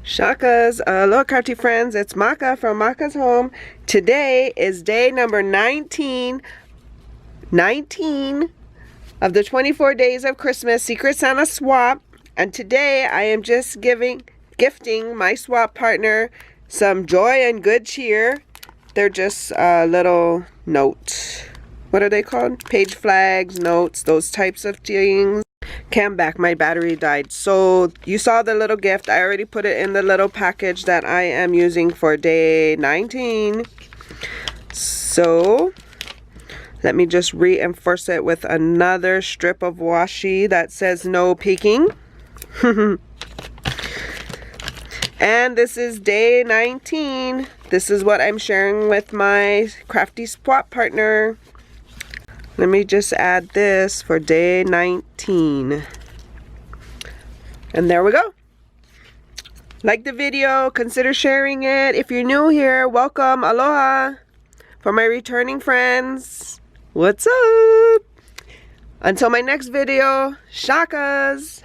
Shakas, aloha crafty friends, it's Maka from Makaz Home. Today is day number 19 of the 24 days of Christmas Secret Santa swap. And today I am just gifting my swap partner some joy and good cheer. They're just a little note. What are they called? Page flags, notes, those types of things. Cam back, my battery died. So you saw the little gift. I already put it in the little package that I am using for day 19. So let me just reinforce it with another strip of washi that says no peeking. And this is day 19. This is what I'm sharing with my crafty swap partner. Let me just add this for day 19. And there we go. Like the video, consider sharing it. If you're new here, welcome, aloha. For my returning friends, what's up? Until my next video, shakas.